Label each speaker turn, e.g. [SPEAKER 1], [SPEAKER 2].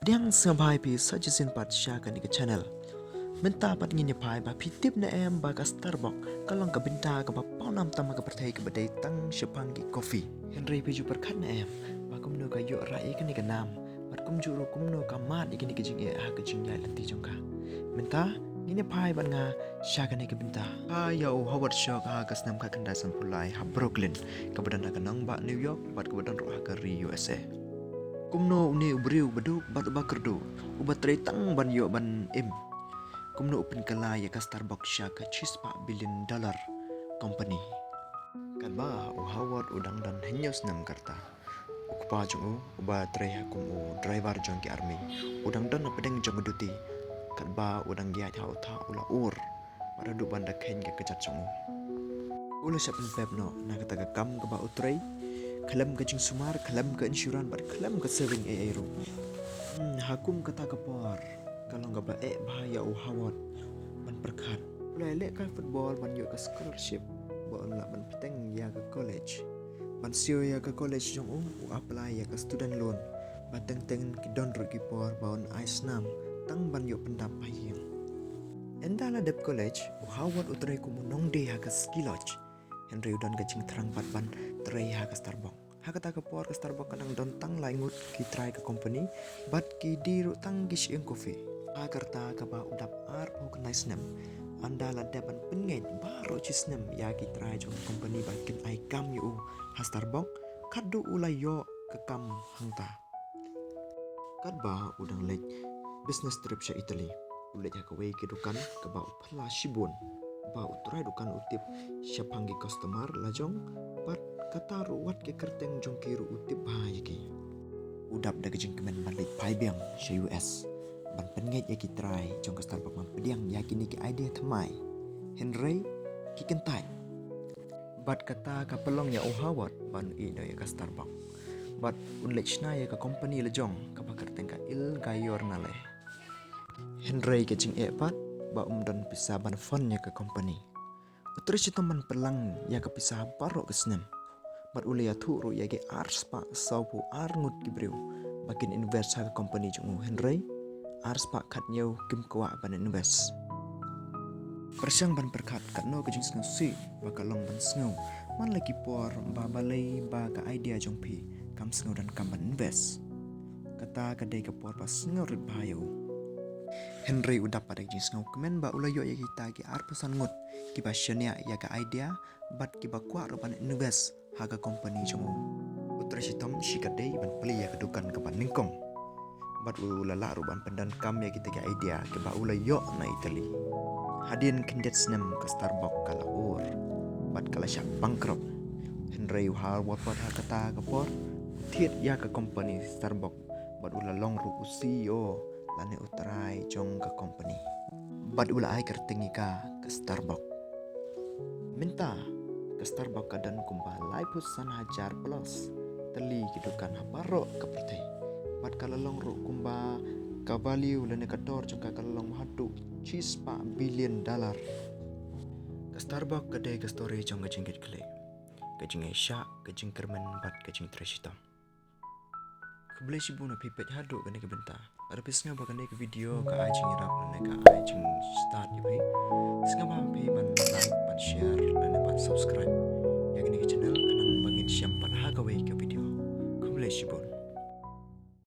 [SPEAKER 1] Diang sampai pi suggestion part share kan ke channel. Menta pat ngin pai ba pitip na em ba ka Starbucks kalong ka binta ka ba paunam tama ka pertai ka badai tang Shepangi coffee. Henry pi ju perkat na em ba kum no ka yo rai ka ni ka nam. Bat kum ju ro kum no ka mat ni ka jing e ha ka jing ya lanti jong ka. Menta ngin pai ban nga share kan ka binta. Ha yo Howard Shaw ka ka snam ka kanda san pulai ha Brooklyn ka badan ka nang ba New York bat ka badan ro ha ka USA. Kumno uni ubriu baduk bat bakerdo ubat tang ban yo ban im kumno upin kala ya ka Starbucks sya ka $6 billion company kan ba u Howard udang dan henyos nam karta ukpa jong uba tray kum u driver jong ki army udang dan pedeng jong duty kan ba udang ya tha ula ur maradu banda khen ke kechat jong ulu sapin pep no na kata ka kam ka ba utray kalam ka jing sumar kalam ka insuran bat kalam ka saving ro hakum kata ka por kalau nga ba bahaya u Howard ban perkat ulai le ka football ban yo ka scholarship ba la ban peteng ya ka college ban sio ya ka college jong u apply ya ka student loan bateng teng ki don ro ki por ba on ice nam tang ban yo pendap payeng endala dep college u Howard utrai ku monong de ha ka ski lodge Henry udan gajing terang pat ban tray ha ka Starbucks ha kata ka por ka Starbucks kanang don tang laingut ki try ka company bat ki diru tang gish ing coffee agarta ka ba udap ar organize nem andala depan pengen baru cis nem ya ki try jong company ba kin ai kam yu ha Starbucks kadu ulai yo ke kam hangta kad ba udang lek business trip sya Italy ulai ya ka wei ki dukan ka ba phla shibun ba utrai dukan utip Shepangi customer lajong bat kata ruwat ke kerteng jong kiru utip bahaya ki udap da kejing kemen balik pai biang sya US ban penget ya ki try jong ka Starbucks man pediang yakin ki idea thamai Henry ki kentai bat kata ka pelong ya Howard ban i da ya ka Starbucks bat unlech na ya ka company lejong ka bakar tengka il gayor nale Henry ke jing pat ba umdan pisah ban fund ya ka company utris itu man pelang ya ka pisah barok kesnem bat ulia thu ru ya ge ars pa saupu ar ngut kibreu bakin invest ha ka company jong Henry ars pa khat nyau kim kwa ban invest persyang ban perkat kat no ke jing snau si ba ka long ban snau man lagi por ba balai ba ka idea jong pi kam snau dan kam ban invest kata kadai ka por pas snau rit bayo Henry udap pada jing snau kemen ba ulayo ya kita ki ar pesan ngut ki ba syania ya ka idea bat ki ba kwa ro ban invest ha ka company jong utra sitom si kadai ban peli ya kedukan ke ban ningkong bat ulala ro ban pendan kam ya kita ki idea ke ba ulayo na Italy hadin kendet snem ke Starbucks kala ur bat kala syak bangkrut Henry Howard wat ha kata ka por thiet ya ka company Starbucks bat ulalong ru CEO lane utrai jong ka company bat ula ai kertengi ka Starbucks minta ke Starbucks kadan kumpa laipus san hajar plus teli kidukan habaro ka pertai bat kala long ru kumba ka value lane ka dor jong ka kalong hadu $6 billion ke Starbucks kadai ka story jong ka jingit kle ka jing Asia ka jing kermen bat ka jing trashita Keblai si buna pipet hadu kan ke benta. Ada pisnga ba kan ke video ka ai jing rap kan ka ai jing start ni bai. Pisnga ba pi ban like ban share dan ban subscribe. Ya kan ke channel kanang bangin siam pan ha ka wei ke video. Keblai si bun.